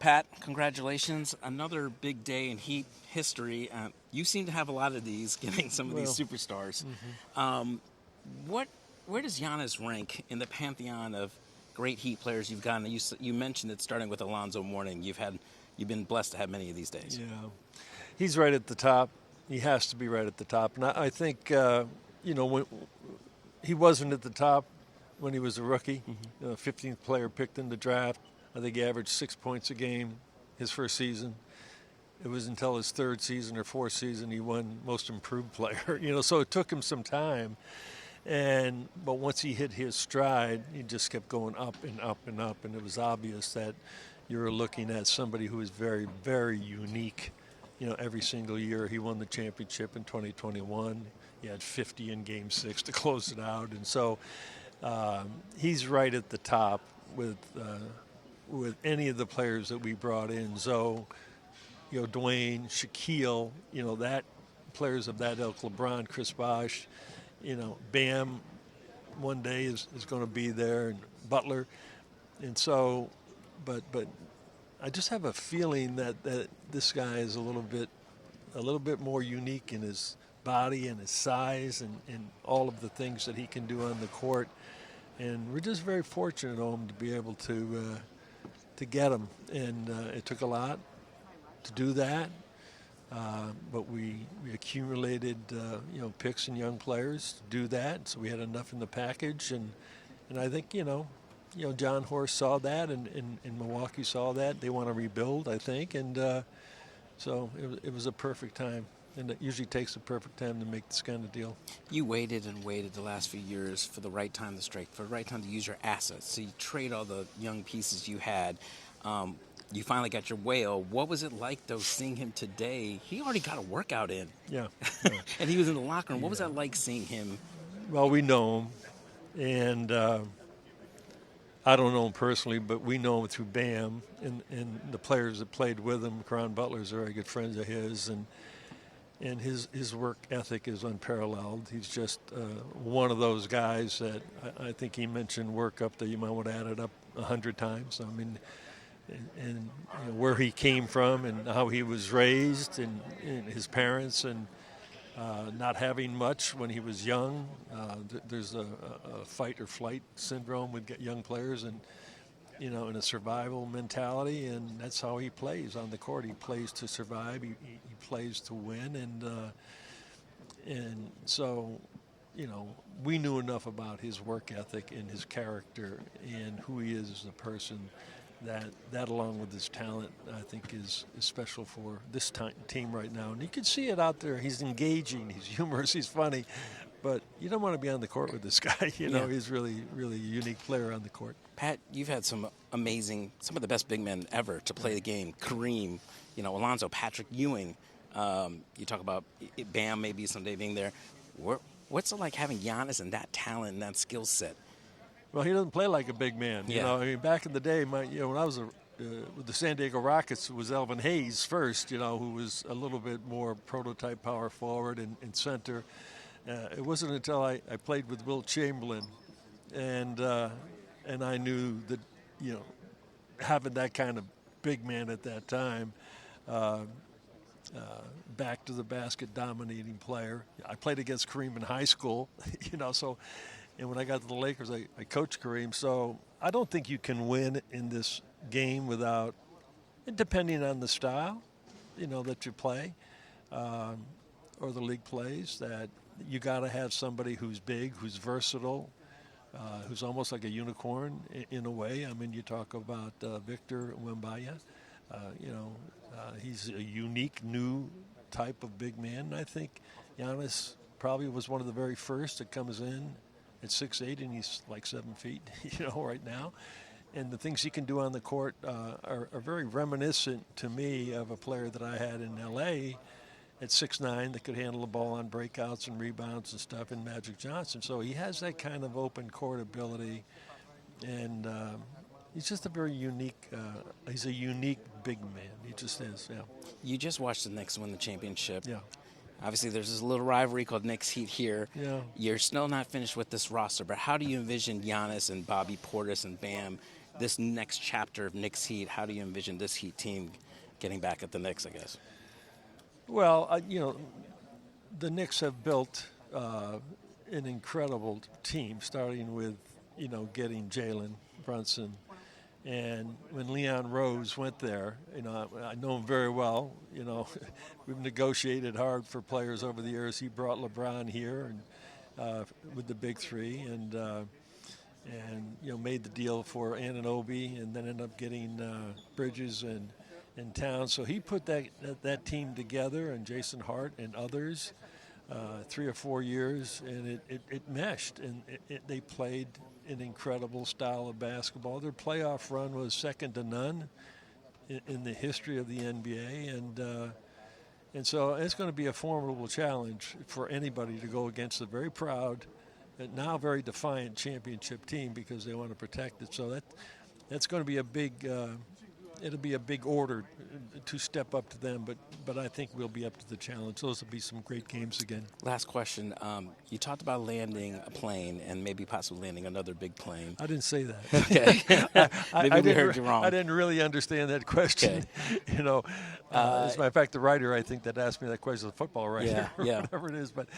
Pat, congratulations. Another big day in Heat history. You seem to have a lot of these, getting some of these superstars. What, where does Giannis rank in the pantheon of great Heat players you've gotten? You mentioned it starting with Alonzo Mourning. You've been blessed to have many of these days. Yeah, he's right at the top. He has to be right at the top. And I think, when he wasn't at the top when he was a rookie, 15th player picked in the draft. I think he averaged 6 points a game his first season. It was until his third season or fourth season he won Most Improved Player. So it took him some time. But once he hit his stride, he just kept going up and up and up. And it was obvious that you were looking at somebody who is very, very unique. Every single year he won the championship in 2021. He had 50 in Game 6 to close it out. And so he's right at the top with any of the players that we brought in. Zoe, Dwayne, Shaquille, that players of that ilk, LeBron, Chris Bosh, Bam one day is going to be there, and Butler. And so, but I just have a feeling that this guy is a little bit more unique in his body and his size and all of the things that he can do on the court. And we're just very fortunate, Ohm, to be able to get him. And it took a lot to do that. But we accumulated, picks and young players to do that. So we had enough in the package. And I think, John Horst saw that, and Milwaukee saw that. They want to rebuild, I think. And so it was a perfect time. And it usually takes a perfect time to make this kind of deal. You waited and waited the last few years for the right time to strike, for the right time to use your assets. So you trade all the young pieces you had. You finally got your whale. What was it like, though, seeing him today? He already got a workout in. Yeah. And he was in the locker room. What was that like, seeing him? Well, we know him. And I don't know him personally, but we know him through Bam and the players that played with him. Caron Butler's very good friends of his. And his work ethic is unparalleled. He's just one of those guys that I think he mentioned work up that you might want to add it up 100 times. I mean, and where he came from and how he was raised and his parents and not having much when he was young. There's a fight or flight syndrome with young players and, in a survival mentality, and that's how he plays on the court. He plays to survive. He plays to win, and so, we knew enough about his work ethic and his character and who he is as a person that along with his talent, I think is special for this team right now. And you can see it out there. He's engaging. He's humorous. He's funny. But you don't want to be on the court with this guy. He's really, really a unique player on the court. Pat, you've had some of the best big men ever to play the game. Kareem, Alonzo, Patrick Ewing. You talk about Bam maybe someday being there. What's it like having Giannis and that talent and that skill set? Well, he doesn't play like a big man. Back in the day, when I was with the San Diego Rockets, it was Elvin Hayes first, who was a little bit more prototype power forward and center. It wasn't until I played with Wilt Chamberlain, and I knew that, having that kind of big man at that time, back to the basket dominating player. I played against Kareem in high school, so. And when I got to the Lakers, I coached Kareem. So I don't think you can win in this game without, depending on the style, that you play or the league plays, that you got to have somebody who's big, who's versatile, who's almost like a unicorn in a way. I mean, you talk about Victor Wembanyama. He's a unique new type of big man. And I think Giannis probably was one of the very first that comes in at 6'8", and he's like 7 feet, right now. And the things he can do on the court are very reminiscent to me of a player that I had in L.A. at 6'9" that could handle the ball on breakouts and rebounds and stuff in Magic Johnson. So he has that kind of open court ability, and he's just a very unique he's a unique big man. He just is, yeah. You just watched the Knicks win the championship. Yeah. Obviously, there's this little rivalry called Knicks Heat here. Yeah. You're still not finished with this roster, but how do you envision Giannis and Bobby Portis and Bam this next chapter of Knicks Heat? How do you envision this Heat team getting back at the Knicks, I guess? Well, the Knicks have built an incredible team, starting with, getting Jalen Brunson. And when Leon Rose went there, I know him very well. We've negotiated hard for players over the years. He brought LeBron here and with the big three, and made the deal for Anunoby, and then ended up getting Bridges and Towns. So he put that team together, and Jason Hart and others, 3 or 4 years, and it meshed, and they played an incredible style of basketball. Their playoff run was second to none in the history of the NBA, and so it's going to be a formidable challenge for anybody to go against a very proud, and now very defiant championship team, because they want to protect it. So that's going to be a big. It'll be a big order to step up to them, but I think we'll be up to the challenge. Those will be some great games again. Last question. You talked about landing a plane and maybe possibly landing another big plane. I didn't say that. Okay. Maybe we heard you wrong. I didn't really understand that question. Okay. As a matter of fact, the writer, I think, that asked me that question, the football writer, yeah. whatever it is. But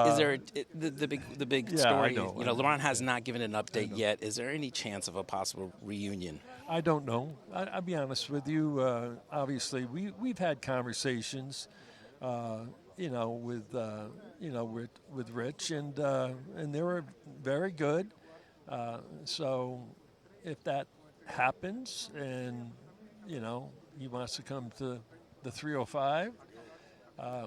is there the big story? I know, LeBron has not given an update yet. Is there any chance of a possible reunion? I don't know. I'll be honest with you. Obviously, we've had conversations, with Rich, and they were very good. So if that happens, and he wants to come to the 305,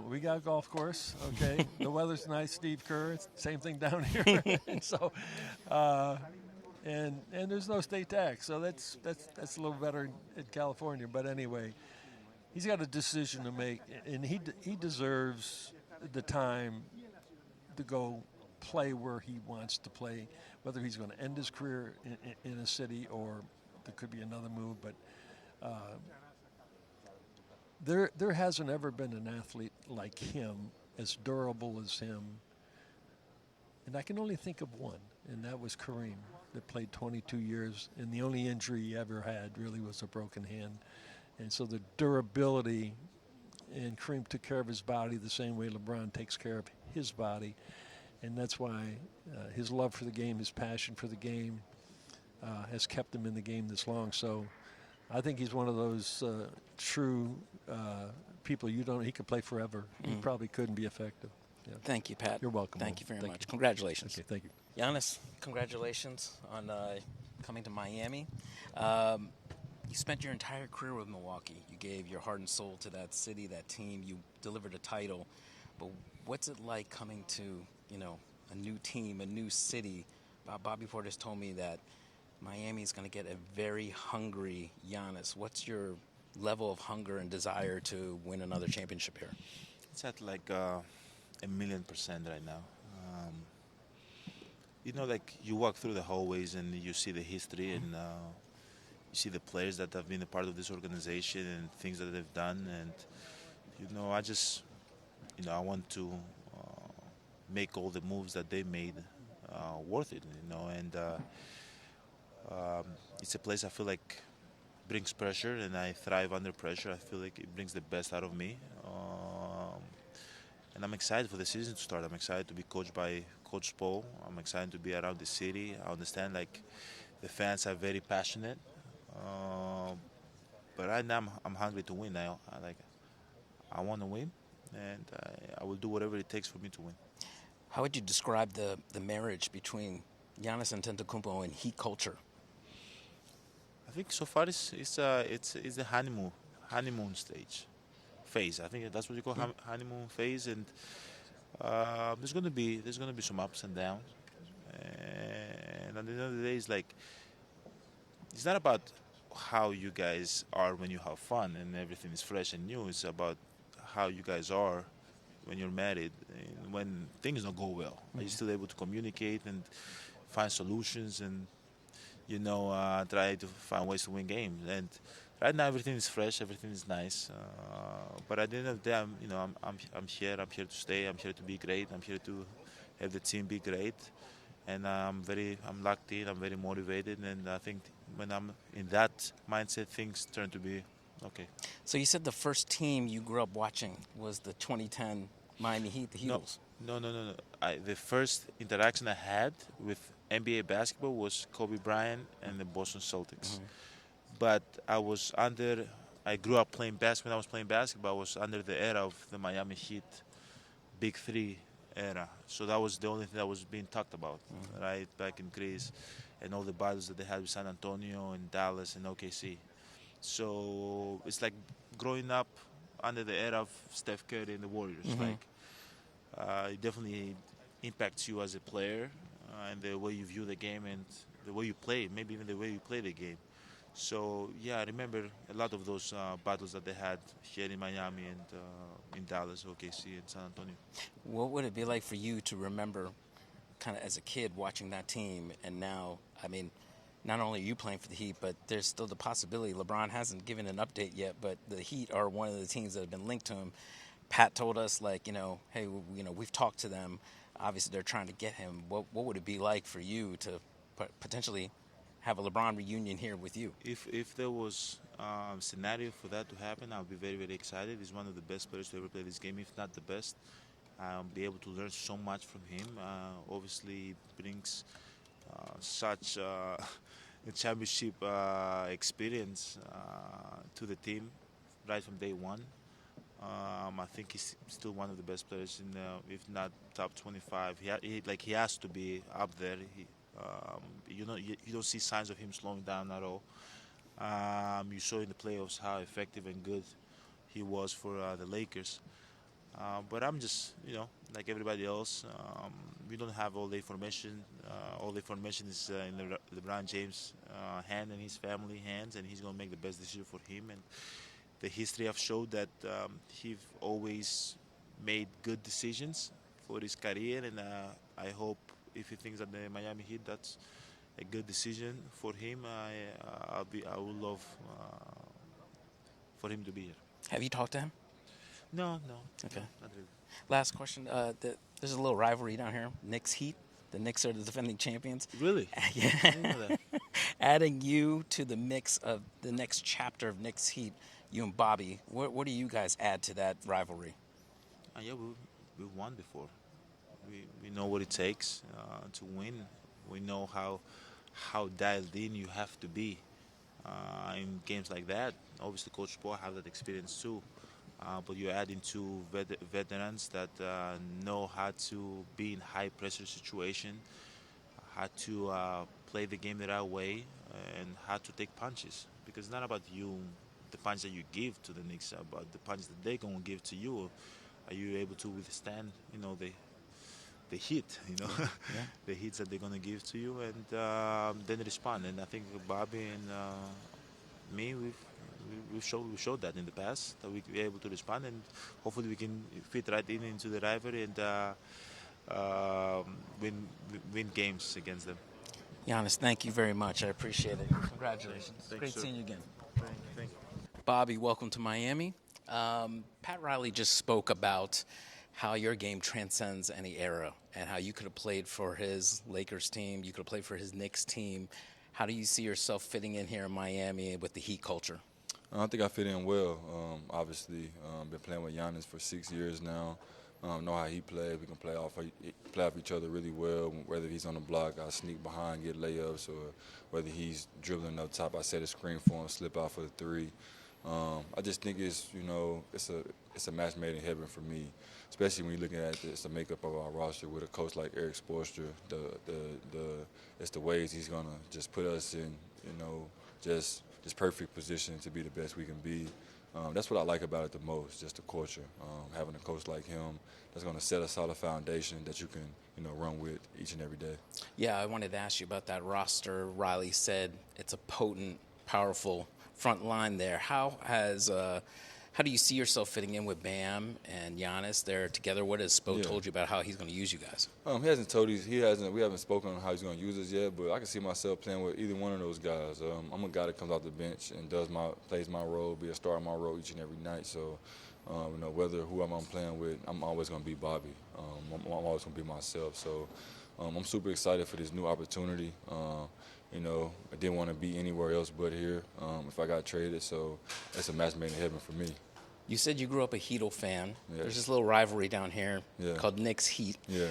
we got a golf course. Okay, the weather's nice. Steve Kerr, same thing down here. And so. And there's no state tax, so that's a little better in California. But anyway, he's got a decision to make, and he deserves the time to go play where he wants to play, whether he's going to end his career in a city or there could be another move. But there hasn't ever been an athlete like him, as durable as him. And I can only think of one, and that was Kareem, that played 22 years, and the only injury he ever had really was a broken hand. And so the durability, and Kareem took care of his body the same way LeBron takes care of his body, and that's why his love for the game, his passion for the game, has kept him in the game this long. So I think he's one of those true people he could play forever. He probably couldn't be effective. Yeah. Thank you, Pat. You're welcome. Thank you very much. You. Congratulations. Okay, thank you. Giannis, congratulations on coming to Miami. You spent your entire career with Milwaukee. You gave your heart and soul to that city, that team. You delivered a title. But what's it like coming to, a new team, a new city? Bobby Portis told me that Miami is going to get a very hungry Giannis. What's your level of hunger and desire to win another championship here? It's at like 1,000,000% right now. You walk through the hallways and you see the history and you see the players that have been a part of this organization and things that they've done. And, I want to make all the moves that they made worth it, And it's a place I feel like brings pressure, and I thrive under pressure. I feel like it brings the best out of me. And I'm excited for the season to start. I'm excited to be coached by Coach Paul. I'm excited to be around the city. I understand the fans are very passionate. But right now I'm hungry to win. I want to win, and I will do whatever it takes for me to win. How would you describe the marriage between Giannis Antetokounmpo and Heat culture? I think so far it's the honeymoon phase. I think that's what you call honeymoon phase, and there's gonna be some ups and downs. And at the end of the day, it's not about how you guys are when you have fun and everything is fresh and new. It's about how you guys are when you're married and when things don't go well. Are you still able to communicate and find solutions and try to find ways to win games? And right now everything is fresh, everything is nice. But at the end of the day, I'm here. I'm here to stay. I'm here to be great. I'm here to have the team be great. and I'm locked in. I'm very motivated, and I think when I'm in that mindset, things turn to be okay. So you said the first team you grew up watching was the 2010 Miami Heat, the No, Heatles. no. The first interaction I had with NBA basketball was Kobe Bryant and the Boston Celtics. But I grew up playing basketball. When I was playing basketball, I was under the era of the Miami Heat Big Three era. So that was the only thing that was being talked about, right, back in Greece, and all the battles that they had with San Antonio and Dallas and OKC. So it's like growing up under the era of Steph Curry and the Warriors. Like it definitely impacts you as a player and the way you view the game and the way you play, maybe even the way you play the game. So yeah, I remember a lot of those battles that they had here in Miami and in Dallas, OKC, and San Antonio. What would it be like for you to remember kind of as a kid watching that team, and now, I mean, not only are you playing for the Heat, but there's still the possibility, LeBron hasn't given an update yet, but the Heat are one of the teams that have been linked to him. Pat told us, like, hey, we've talked to them. Obviously, they're trying to get him. What would it be like for you to potentially have a LeBron reunion here with you? If there was a scenario for that to happen, I would be very, very excited. He's one of the best players to ever play this game, if not the best. I'll be able to learn so much from him. Obviously, brings such a championship experience to the team right from day one. I think he's still one of the best players in, if not top 25. He has to be up there. You don't see signs of him slowing down at all. You saw in the playoffs how effective and good he was for the Lakers. But I'm just, like everybody else, we don't have all the information. All the information is in LeBron James' hand and his family hands, and he's going to make the best decision for him. And the history have showed that he always made good decisions for his career, and I hope if he thinks that the Miami Heat, that's a good decision for him. I would love for him to be here. Have you talked to him? No. Okay. No, not really. Last question. There's a little rivalry down here. Knicks Heat. The Knicks are the defending champions. Really? Yeah. I didn't know that. Adding you to the mix of the next chapter of Knicks Heat, you and Bobby, what do you guys add to that rivalry? Yeah, we won before. We know what it takes to win. We know how dialed in you have to be in games like that. Obviously, Coach Paul have that experience too. But you're adding two veterans that know how to be in high pressure situation, how to play the game the right way, and how to take punches. Because it's not about you, the punch that you give to the Knicks, about the punch that they're gonna give to you. Are you able to withstand, the hit, Yeah. the hits that they're gonna give to you, and then respond. And I think Bobby and me, we've showed that in the past that we can be able to respond, and hopefully we can fit right into the rivalry and win games against them. Giannis, thank you very much. I appreciate it. Congratulations. Thanks, Great sir. seeing you again. Thank you. Bobby, welcome to Miami. Pat Riley just spoke about how your game transcends any era and how you could have played for his Lakers team, you could have played for his Knicks team. How do you see yourself fitting in here in Miami with the Heat culture? I think I fit in well. Obviously, been playing with Giannis for 6 years now. Know how he plays. We can play off each other really well. Whether he's on the block, I sneak behind, get layups, or whether he's dribbling up top, I set a screen for him, slip out for the three. I just think it's a match made in heaven for me, especially when you're looking at the makeup of our roster with a coach like Eric Spoelstra. It's the ways he's gonna just put us in, just perfect position to be the best we can be. That's what I like about it the most, just the culture. Having a coach like him that's going to set a solid foundation that you can, run with each and every day. Yeah, I wanted to ask you about that roster. Riley said it's a potent, powerful front line there. How do you see yourself fitting in with Bam and Giannis? They're together. What has Spo told you about how he's going to use you guys? He hasn't told us. We haven't spoken on how he's going to use us yet. But I can see myself playing with either one of those guys. I'm a guy that comes off the bench and plays my role, be a star in my role each and every night. So, whether who I'm playing with, I'm always going to be Bobby. I'm always going to be myself. So, I'm super excited for this new opportunity. You know, I didn't want to be anywhere else but here if I got traded, so it's a match made in heaven for me. You said you grew up a Heatle fan. Yeah. There's this little rivalry down here Yeah. called Knicks Heat. Yeah.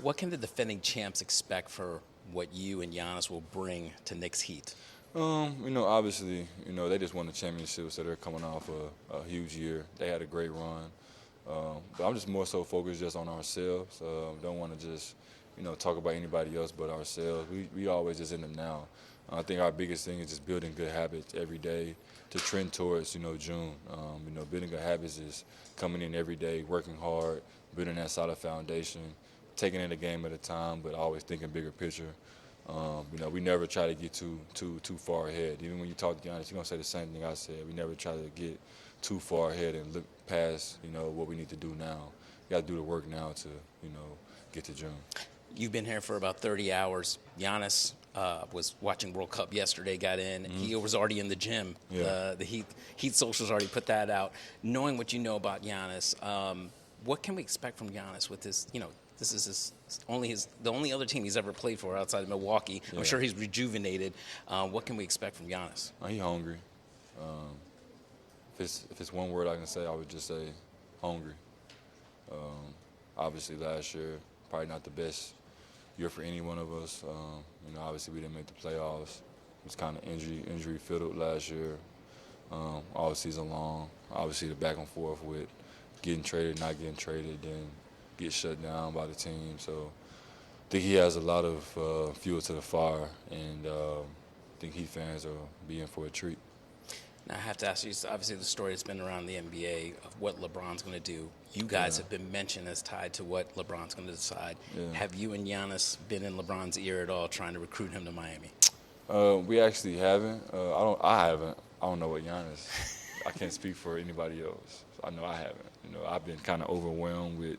What can the defending champs expect for what you and Giannis will bring to Knicks Heat? You know, obviously, you know, they just won the championship, so they're coming off a huge year. They had a great run. But I'm just more so focused just on ourselves. Don't want to just, you know, talk about anybody else but ourselves. We always just in the now. I think our biggest thing is just building good habits every day to trend towards, you know, June. You know, building good habits is coming in every day, working hard, building that solid foundation, taking it a game at a time, but always thinking bigger picture. You know, we never try to get too far ahead. Even when you talk to Giannis, you're gonna say the same thing I said. We never try to get too far ahead and look past, you know, what we need to do now. You got to do the work now to, you know, get to June. You've been here for about 30 hours. Giannis was watching World Cup yesterday, got in. Mm-hmm. He was already in the gym. Yeah. The Heat Socials already put that out. Knowing what you know about Giannis, what can we expect from Giannis with this, you know, this is the only other team he's ever played for outside of Milwaukee. Yeah. I'm sure he's rejuvenated. What can we expect from Giannis? He's hungry. If it's one word I can say, I would just say hungry. Obviously, last year, probably not the best year for any one of us. You know, obviously, we didn't make the playoffs. It was kind of injury-fiddled last year, all season long. Obviously, the back and forth with getting traded, not getting traded, then get shut down by the team. So I think he has a lot of fuel to the fire, and I think Heat fans are being for a treat. Now, I have to ask you, obviously the story that's been around the NBA of what LeBron's going to do. You guys have been mentioned as tied to what LeBron's going to decide. Yeah. Have you and Giannis been in LeBron's ear at all trying to recruit him to Miami? We actually haven't. I haven't. I don't know what Giannis. I can't speak for anybody else. I know I haven't. You know, I've been kind of overwhelmed with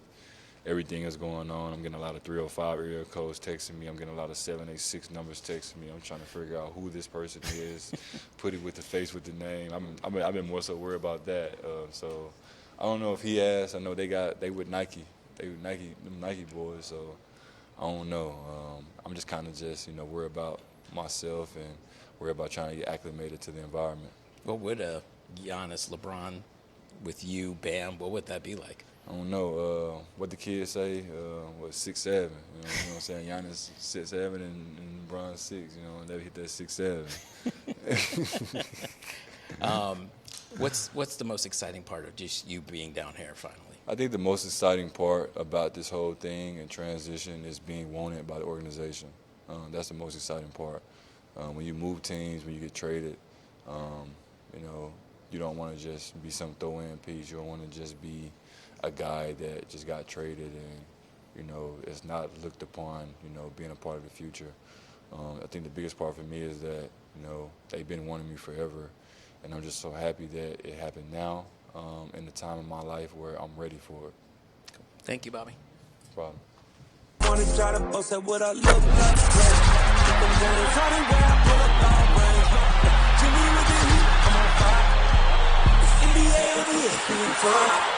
everything that's going on. I'm getting a lot of 305 area codes texting me. I'm getting a lot of 786 numbers texting me. I'm trying to figure out who this person is, put it with the face with the name. I've been more so worried about that. So I don't know if he asked. I know they with Nike. They with them Nike boys. So I don't know. I'm just kind of just, you know, worried about myself and worried about trying to get acclimated to the environment. What would a Giannis, LeBron, with you, Bam, what would that be like? I don't know what the kids say. 6'7". You know what I'm saying? Giannis 6'7" and LeBron 6. You know, they hit that 6'7". What's the most exciting part of just you being down here finally? I think the most exciting part about this whole thing and transition is being wanted by the organization. That's the most exciting part. When you move teams, when you get traded, you know, you don't want to just be some throw-in piece. You don't want to just be a guy that just got traded and, you know, is not looked upon, you know, being a part of the future. I think the biggest part for me is that, you know, they've been wanting me forever, and I'm just so happy that it happened now in the time of my life where I'm ready for it. Thank you, Bobby. No problem. Wanna try to boast at what I look like. Them wanna try to wear I pull up long range. Jimmy with the heat, I'm on fire. It's NBA on ESPN.